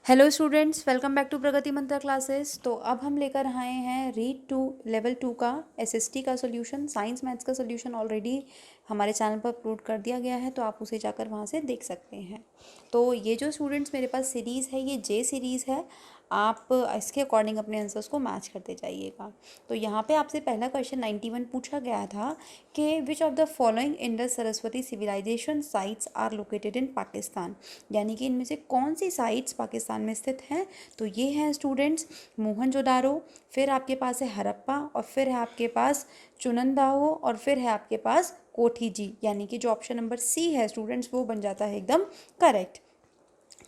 Hello students, welcome back to Pragati Mantra classes. तो अब हम लेकर आए हैं रीड टू लेवल 2 का एसएसटी का सॉल्यूशन। साइंस मैथ्स का सॉल्यूशन ऑलरेडी हमारे चैनल पर अपलोड कर दिया गया है, तो आप उसे जाकर वहां से देख सकते हैं। तो ये जो स्टूडेंट्स मेरे पास सीरीज़ है, ये जे सीरीज़ है। आप इसके अकॉर्डिंग अपने आंसर्स को मैच करते जाइएगा। तो यहाँ पे आपसे पहला क्वेश्चन 91 पूछा गया था कि which of the following Indus Saraswati civilization sites are located in Pakistan, यानी कि इनमें से कौन सी साइट्स पाकिस्तान में स्थित हैं। तो ये हैं स्टूडेंट्स मोहनजोदारो, फिर आपके पास है हरप्पा, और फिर है आपके पास चुनंदाहो, और फिर है आपके पास कोठी जी, यानी कि जो ऑप्शन नंबर सी है स्टूडेंट्स वो बन जाता है एकदम करेक्ट।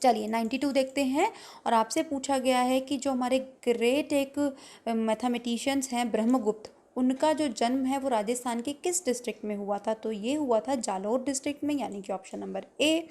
चलिए 92 देखते हैं। और आपसे पूछा गया है कि जो हमारे ग्रेट एक मैथमेटिशियंस हैं ब्रह्मगुप्त, उनका जो जन्म है वो राजस्थान के किस डिस्ट्रिक्ट में हुआ था। तो ये हुआ था जालोर डिस्ट्रिक्ट में, यानी कि ऑप्शन नंबर ए।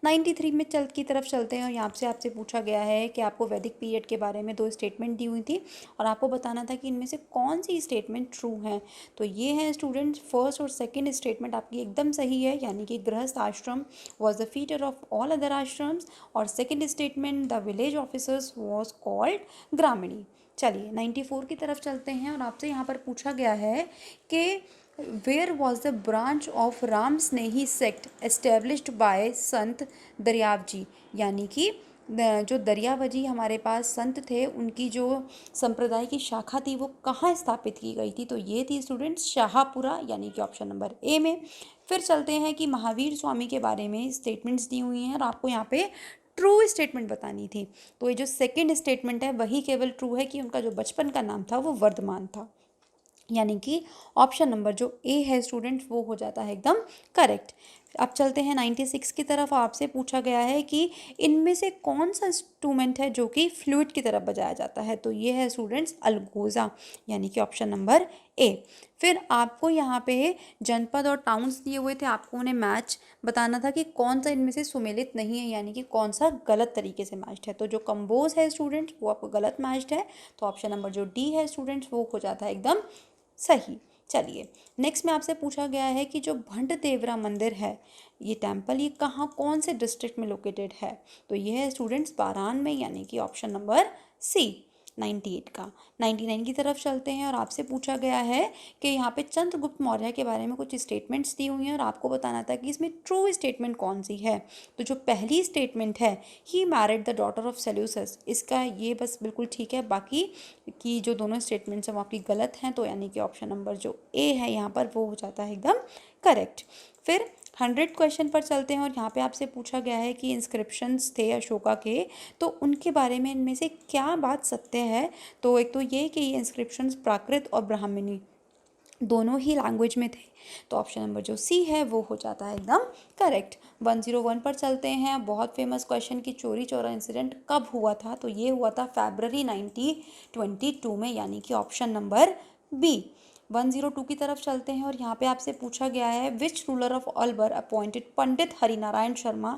93 में की तरफ चलते हैं। और यहाँ से आपसे पूछा गया है कि आपको वैदिक पीरियड के बारे में दो स्टेटमेंट दी हुई थी और आपको बताना था कि इनमें से कौन सी स्टेटमेंट ट्रू है। तो ये है स्टूडेंट्स, फर्स्ट और सेकेंड स्टेटमेंट आपकी एकदम सही है, यानी कि grihastha ashram was the feeder of all other ashrams, और second statement the village officers was called gramini. चलिए 94 की तरफ चलते हैं। और आपसे यहाँ पर पूछा गया है कि where was the branch of Ram Snehi sect established by Sant Dariyav जी, यानी कि जो दरियावजी हमारे पास संत थे, उनकी जो संप्रदाय की शाखा थी वो कहाँ स्थापित की गई थी। तो ये थी स्टूडेंट्स शाहपुरा, यानी कि ऑप्शन नंबर ए में। फिर चलते हैं कि महावीर स्वामी के बारे में स्टेटमेंट्स दी हुई हैं और आपको यहाँ पे ट्रू स्टेटमेंट बतानी थी। तो ये जो सेकंड स्टेटमेंट है वही केवल ट्रू है कि उनका जो बचपन का नाम था वो वर्धमान था, यानी कि ऑप्शन नंबर जो ए है स्टूडेंट वो हो जाता है एकदम करेक्ट। अब चलते हैं 96 की तरफ। आपसे पूछा गया है कि इनमें से कौन सा इंस्ट्रूमेंट है जो कि फ्लूइड की तरफ बजाया जाता है। तो ये है स्टूडेंट्स अलगोजा, यानी कि ऑप्शन नंबर ए। फिर आपको यहाँ पे जनपद और टाउन्स दिए हुए थे, आपको उन्हें मैच बताना था कि कौन सा इनमें से सुमेलित नहीं है, यानी कि कौन सा गलत तरीके से मैच्ड है। तो जो कंबोज है स्टूडेंट्स वो आपको गलत मैच्ड है, तो ऑप्शन नंबर जो डी है स्टूडेंट्स वो हो जाता है एकदम सही। चलिए नेक्स्ट में आपसे पूछा गया है कि जो भंड देवरा मंदिर है, ये टेम्पल, ये कहाँ कौन से डिस्ट्रिक्ट में लोकेटेड है। तो ये है स्टूडेंट्स बारान में, यानी कि ऑप्शन नंबर सी 98 का। 99 की तरफ चलते हैं। और आपसे पूछा गया है कि यहाँ पे चंद्रगुप्त मौर्य के बारे में कुछ स्टेटमेंट्स दी हुई हैं और आपको बताना था कि इसमें ट्रू स्टेटमेंट कौन सी है। तो जो पहली स्टेटमेंट है he married the daughter of सेल्यूसस, इसका ये बस बिल्कुल ठीक है, बाकी की जो दोनों स्टेटमेंट्स हैं वो आपकी गलत हैं। तो यानी कि ऑप्शन नंबर जो ए है यहाँ पर वो हो जाता है एकदम करेक्ट। फिर 100 क्वेश्चन पर चलते हैं। और यहाँ पे आपसे पूछा गया है कि इंस्क्रिप्शंस थे अशोका के, तो उनके बारे में इनमें से क्या बात सत्य है। तो एक तो ये कि ये इंस्क्रिप्शंस प्राकृत और ब्राह्मणी दोनों ही लैंग्वेज में थे, तो ऑप्शन नंबर जो सी है वो हो जाता है एकदम करेक्ट। 101 पर चलते हैं। बहुत फेमस क्वेश्चन कि चोरी चौरा इंसिडेंट कब हुआ था। तो ये हुआ था फरवरी 1922 में, यानी कि ऑप्शन नंबर बी। 102 की तरफ चलते हैं। और यहाँ पे आपसे पूछा गया है which ruler of Alwar appointed Pandit Harinarayan Sharma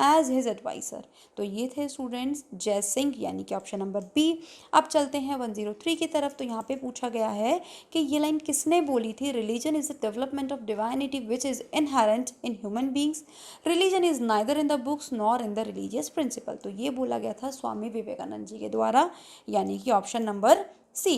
as his advisor. तो ये थे स्टूडेंट्स जय सिंह, यानी कि ऑप्शन नंबर बी। अब चलते हैं 103 की तरफ। तो यहाँ पे पूछा गया है कि ये लाइन किसने बोली थी, religion is the development of divinity which is inherent in human beings, religion is neither in the books nor in the religious principle. तो ये बोला गया था स्वामी विवेकानंद जी के द्वारा, यानी कि ऑप्शन नंबर सी।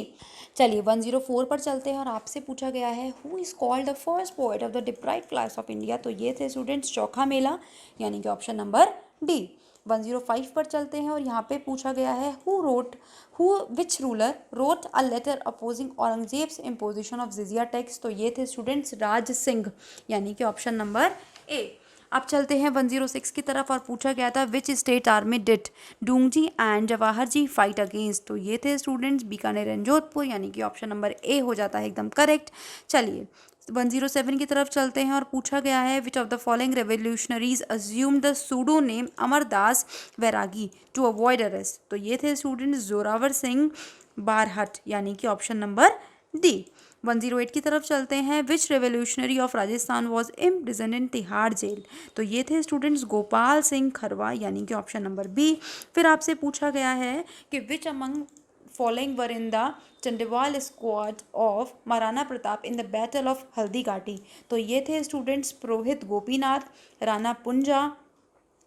चलिए 104 पर चलते हैं। और आपसे पूछा गया है who is called the first poet of the deprived class of India. तो ये थे स्टूडेंट्स चौखा मेला, यानी कि ऑप्शन नंबर डी। 105 पर चलते हैं। और यहाँ पे पूछा गया है who which ruler wrote a letter opposing Aurangzeb's imposition of jizya tax. तो ये थे स्टूडेंट्स राज सिंह, यानी कि ऑप्शन नंबर ए। अब चलते हैं 106 की तरफ। और पूछा गया था which state army did Dungji and Jawahar ji fight against. तो ये थे स्टूडेंट्स बीकानेर एंड जोधपुर, यानी कि ऑप्शन नंबर ए हो जाता है एकदम करेक्ट। चलिए 107 की तरफ चलते हैं। और पूछा गया है which of the following revolutionaries assume the pseudo name Amardas Vairagi to avoid arrest. तो ये थे स्टूडेंट्स जोरावर सिंह बारहट, यानी कि ऑप्शन नंबर डी। 108 की तरफ चलते हैं। Which revolutionary of Rajasthan was imprison in Tihar jail. तो ये थे स्टूडेंट्स गोपाल सिंह खरवा, यानी कि ऑप्शन नंबर बी। फिर आपसे पूछा गया है कि which among following were in the Chandawal squad of Maharana Pratap in the battle of Haldi Ghati. तो ये थे स्टूडेंट्स पुरोहित गोपीनाथ, राणा पुंजा,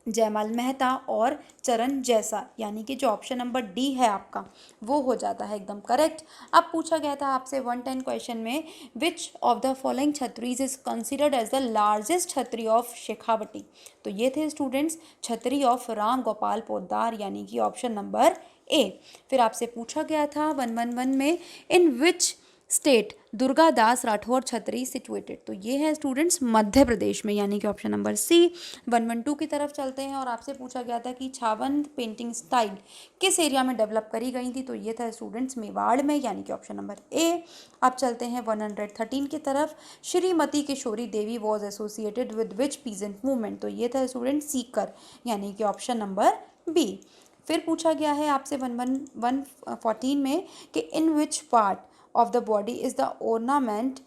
जयमाल मेहता और चरण जैसा, यानी कि जो ऑप्शन नंबर डी है आपका वो हो जाता है एकदम करेक्ट। अब पूछा गया था आपसे 110 क्वेश्चन में, which of the following chhatris is considered as the largest chhatri of Shekhawati. तो ये थे स्टूडेंट्स छतरी ऑफ राम गोपाल पोद्दार, यानी कि ऑप्शन नंबर ए। फिर आपसे पूछा गया था 111 में, इन विच स्टेट दुर्गादास राठौर छतरी सिचुएटेड। तो ये है स्टूडेंट्स मध्य प्रदेश में, यानी कि ऑप्शन नंबर सी। 112 की तरफ चलते हैं और आपसे पूछा गया था कि छावंत पेंटिंग स्टाइल किस एरिया में डेवलप करी गई थी। तो ये था स्टूडेंट्स मेवाड़ में, यानी कि ऑप्शन नंबर ए। अब चलते हैं 113 की तरफ, Shrimati Kishori Devi was associated with which peasant movement. तो ये था स्टूडेंट सीकर, यानी कि ऑप्शन नंबर बी। फिर पूछा गया है आपसे 114 में कि in which part of the body is the ornament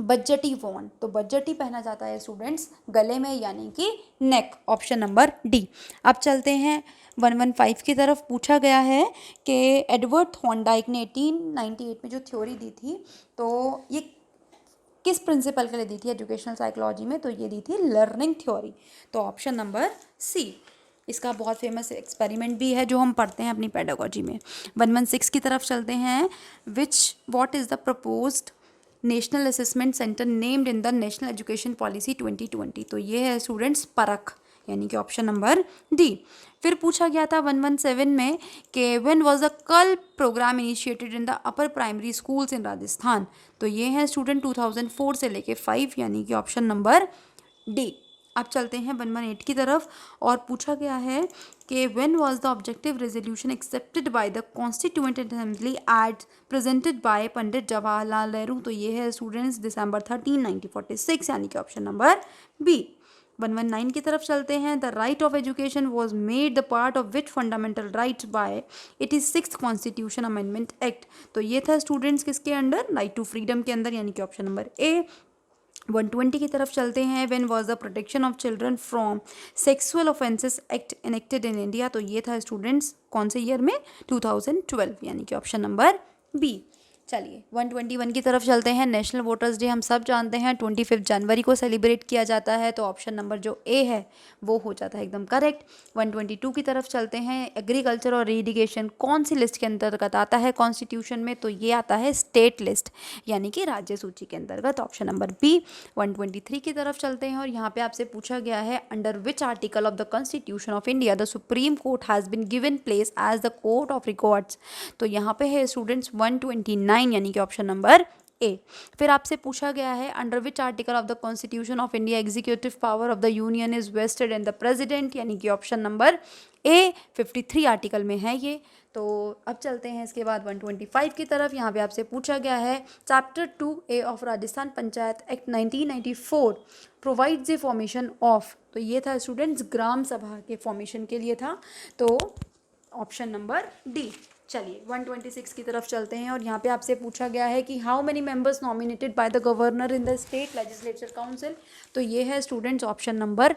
Bajjati worn. तो बज्जटी पहना जाता है स्टूडेंट्स गले में, यानी कि नेक, ऑप्शन नंबर डी। अब चलते हैं 115 की तरफ। पूछा गया है कि एडवर्ड थॉर्नडाइक ने 1898 में जो थ्योरी दी थी, तो ये किस प्रिंसिपल के लिए दी थी एजुकेशनल साइकोलॉजी में। तो ये दी थी लर्निंग थ्योरी, तो ऑप्शन नंबर सी। इसका बहुत फेमस एक्सपेरिमेंट भी है जो हम पढ़ते हैं अपनी पेडागोजी में। 116 की तरफ चलते हैं, what is the proposed national assessment centre named in the national education policy 2020। तो ये है स्टूडेंट्स परख, यानी कि ऑप्शन नंबर डी। फिर पूछा गया था 117 में कि when was the CAL program initiated in the upper primary schools in Rajasthan. तो ये है स्टूडेंट 2004 से लेके 5, यानी कि ऑप्शन नंबर डी। अब चलते हैं 118 की तरफ और पूछा गया है कि when was the Objective Resolution accepted by the Constituent Assembly at presented by Pandit Jawaharlal Nehru. तो ये है स्टूडेंट्स दिसंबर 13, 1946, यानी कि ऑप्शन नंबर बी। 119 की तरफ चलते हैं, the right of education was made the part of which fundamental right by 86th constitution amendment act. तो ये था स्टूडेंट्स किसके अंडर, राइट टू फ्रीडम के अंदर, यानी कि ऑप्शन नंबर ए। 120 की तरफ चलते हैं, when was the protection of children from sexual offences act enacted in India. तो ये था स्टूडेंट्स कौन से ईयर में, 2012, यानी कि ऑप्शन नंबर बी। चलिए 121 की तरफ चलते हैं। नेशनल वोटर्स डे हम सब जानते हैं 25 जनवरी को सेलिब्रेट किया जाता है, तो ऑप्शन नंबर जो ए है वो हो जाता है एकदम करेक्ट। 122 की तरफ चलते हैं, एग्रीकल्चर और इरिगेशन कौन सी लिस्ट के अंतर्गत आता है कॉन्स्टिट्यूशन में। तो ये आता है स्टेट लिस्ट, यानी कि राज्य सूची के अंतर्गत, ऑप्शन नंबर बी। 123 की तरफ चलते हैं और यहाँ पे आपसे पूछा गया है, under which article of the constitution of India the supreme court has been given place as the court of records. तो यहाँ पे है स्टूडेंट्स 129, यानी कि ऑप्शन नंबर ए। फिर आपसे पूछा गया है, under which article of the constitution of India executive power of the union is vested in the president, यानी कि ऑप्शन नंबर ए। 53 आर्टिकल में है ये। तो अब चलते हैं इसके बाद 125 की तरफ। यहाँ पे आपसे पूछा गया है, chapter 2A of Rajasthan panchayat act 1994 provides the formation of. तो ये था स्टूडेंट्स ग्राम सभा के फॉर्मेशन के लिए था, तो ऑप्शन नंबर डी। चलिए 126 की तरफ चलते हैं और यहाँ पे आपसे पूछा गया है कि how many members nominated by the governor in the state legislature council. तो ये है स्टूडेंट्स ऑप्शन नंबर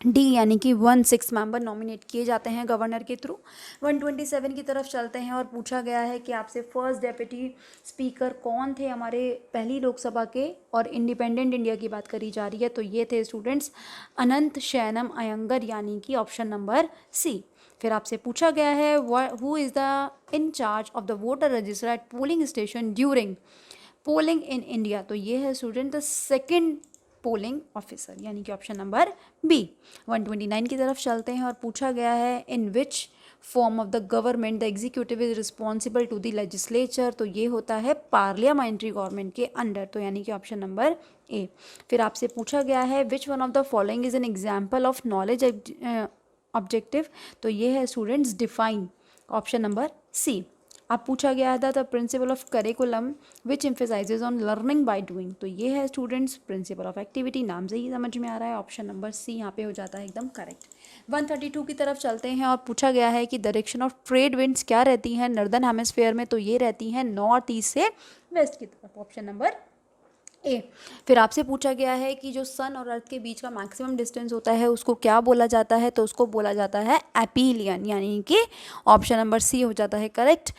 डी, यानी कि 16 मेंबर नॉमिनेट किए जाते हैं गवर्नर के थ्रू। 127 की तरफ चलते हैं और पूछा गया है कि आपसे फर्स्ट डेप्यूटी स्पीकर कौन थे हमारे पहली लोकसभा के, और इंडिपेंडेंट इंडिया की बात करी जा रही है। तो ये थे स्टूडेंट्स अनंत शयनम अयंगर, यानी कि ऑप्शन नंबर सी। फिर आपसे पूछा गया है, who is the in charge of the voter register eight polling station during polling in India. तो ये है student the second polling officer, यानी कि ऑप्शन नंबर बी। 129 की तरफ चलते हैं और पूछा गया है, in which form of the government the executive is responsible to the legislature. तो ये होता है पार्लियामेंट्री गवर्नमेंट के अंडर, तो यानी कि ऑप्शन नंबर ए। फिर आपसे पूछा गया है, which one of the following is an example of knowledge objective. तो ये है students define, option number C. अब पूछा गया था the principle of curriculum which emphasizes on learning by doing. तो ये है स्टूडेंट्स प्रिंसिपल ऑफ एक्टिविटी, नाम से ही समझ में आ रहा है, ऑप्शन नंबर सी यहाँ पे हो जाता है एकदम करेक्ट। 132 की तरफ चलते हैं और पूछा गया है कि डायरेक्शन ऑफ ट्रेड विंड्स क्या रहती हैं नॉर्दर्न हेमिस्फीयर में। तो ये रहती हैं नॉर्थ ईस्ट से वेस्ट की तरफ, ऑप्शन नंबर ए। फिर आपसे पूछा गया है कि जो सन और अर्थ के बीच का मैक्सिमम डिस्टेंस होता है उसको क्या बोला जाता है। तो उसको बोला जाता है एपीलियन, यानी कि ऑप्शन नंबर सी हो जाता है करेक्ट।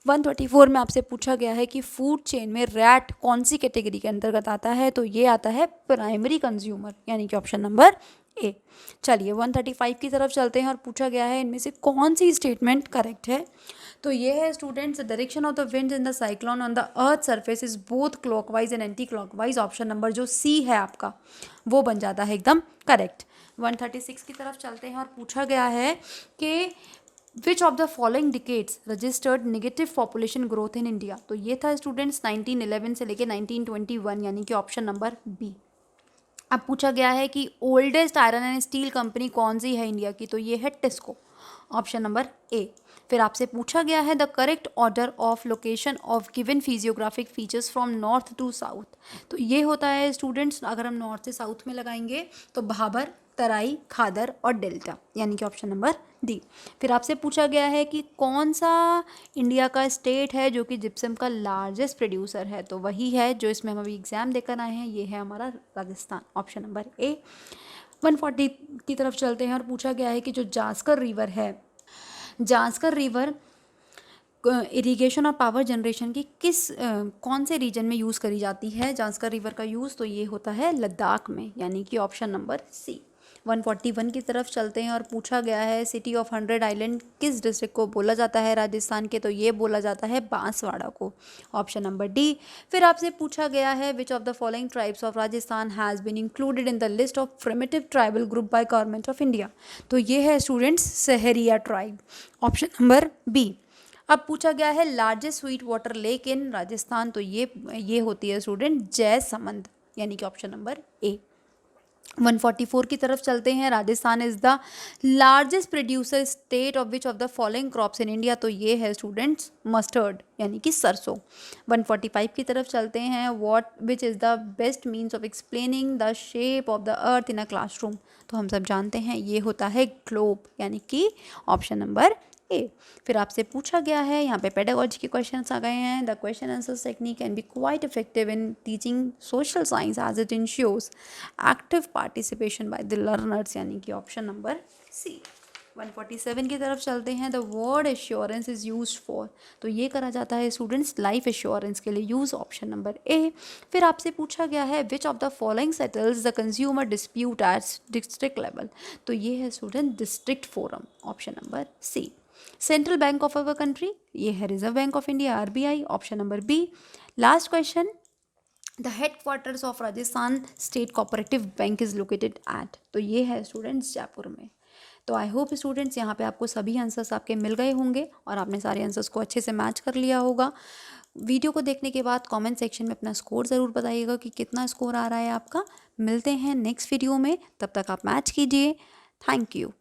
134 में आपसे पूछा गया है कि फूड चेन में रैट कौन सी कैटेगरी के अंतर्गत आता है। तो ये आता है प्राइमरी कंज्यूमर, यानी कि ऑप्शन नंबर ए। चलिए 135 की तरफ चलते हैं और पूछा गया है इनमें से कौन सी स्टेटमेंट करेक्ट है। तो ये है students, the direction of the wind in the cyclone on the earth surface is both clockwise and anti clockwise. Option number जो सी है आपका वो बन जाता है एकदम करेक्ट। 136 की तरफ चलते हैं और पूछा गया है कि which of the following decades registered negative population growth in India. तो ये था स्टूडेंट्स 1911 से लेके 1921, यानी कि ऑप्शन नंबर बी। अब पूछा गया है कि oldest iron and steel company कौन सी है इंडिया की। तो ये है टिस्को, ऑप्शन नंबर ए। फिर आपसे पूछा गया है the correct order of location of given physiographic features from north to south. तो ये होता है स्टूडेंट्स, अगर हम नॉर्थ से साउथ में लगाएंगे तो भाबर, तराई, खादर और डेल्टा, यानी कि ऑप्शन नंबर डी। फिर आपसे पूछा गया है कि कौन सा इंडिया का स्टेट है जो कि जिप्सम का लार्जेस्ट प्रोड्यूसर है। तो वही है जो इसमें हम अभी एग्जाम देकर आए हैं, ये है हमारा राजस्थान, ऑप्शन नंबर ए। 140 की तरफ चलते हैं और पूछा गया है कि जो जास्कर रिवर है, जास्कर रिवर इरिगेशन और पावर जनरेशन की कौन से रीजन में यूज़ करी जाती है जास्कर रिवर का यूज़। तो ये होता है लद्दाख में, यानी कि ऑप्शन नंबर सी। 141 की तरफ चलते हैं और पूछा गया है सिटी ऑफ 100 आइलैंड किस डिस्ट्रिक्ट को बोला जाता है राजस्थान के। तो ये बोला जाता है बांसवाड़ा को, ऑप्शन नंबर डी। फिर आपसे पूछा गया है which of the following tribes of Rajasthan has been included in the list of primitive tribal group by government of India. तो ये है students Sahariya tribe, option number B. अब पूछा गया है largest sweet water lake in Rajasthan. तो ये होती है स्टूडेंट जयसमंद, यानी कि ऑप्शन नंबर ए। 144 की तरफ चलते हैं। Rajasthan is the largest producer state of which of the following crops in India. तो ये है स्टूडेंट्स मस्टर्ड, यानी कि सरसों। 145 की तरफ चलते हैं। What which is the best means of explaining the shape of the earth in a classroom. तो हम सब जानते हैं ये होता है ग्लोब, यानी कि ऑप्शन नंबर ए। फिर आपसे पूछा गया है, यहाँ पे पेडागोजी के क्वेश्चंस आ गए हैं। The question answers technique can be quite effective in teaching social science as it ensures active participation by the learners, यानी कि ऑप्शन नंबर सी। 147 की तरफ चलते हैं। The word assurance is used for. तो ये करा जाता है स्टूडेंट्स लाइफ एश्योरेंस के लिए यूज, ऑप्शन नंबर ए। फिर आपसे पूछा गया है which of the following settles the consumer dispute at district level. तो ये है student district forum, option number C. Central bank of our country, ये है reserve bank of India, RBI, option number B. Last question, the headquarters of Rajasthan state cooperative bank is located at. तो ये है students Jaipur में। तो I hope students यहाँ पे आपको सभी आंसर्स आपके मिल गए होंगे और आपने सारे आंसर्स को अच्छे से मैच कर लिया होगा। वीडियो को देखने के बाद कमेंट सेक्शन में अपना स्कोर ज़रूर बताइएगा कि कितना स्कोर आ रहा है आपका। मिलते हैं नेक्स्ट वीडियो में, तब तक आप मैच कीजिए। Thank you.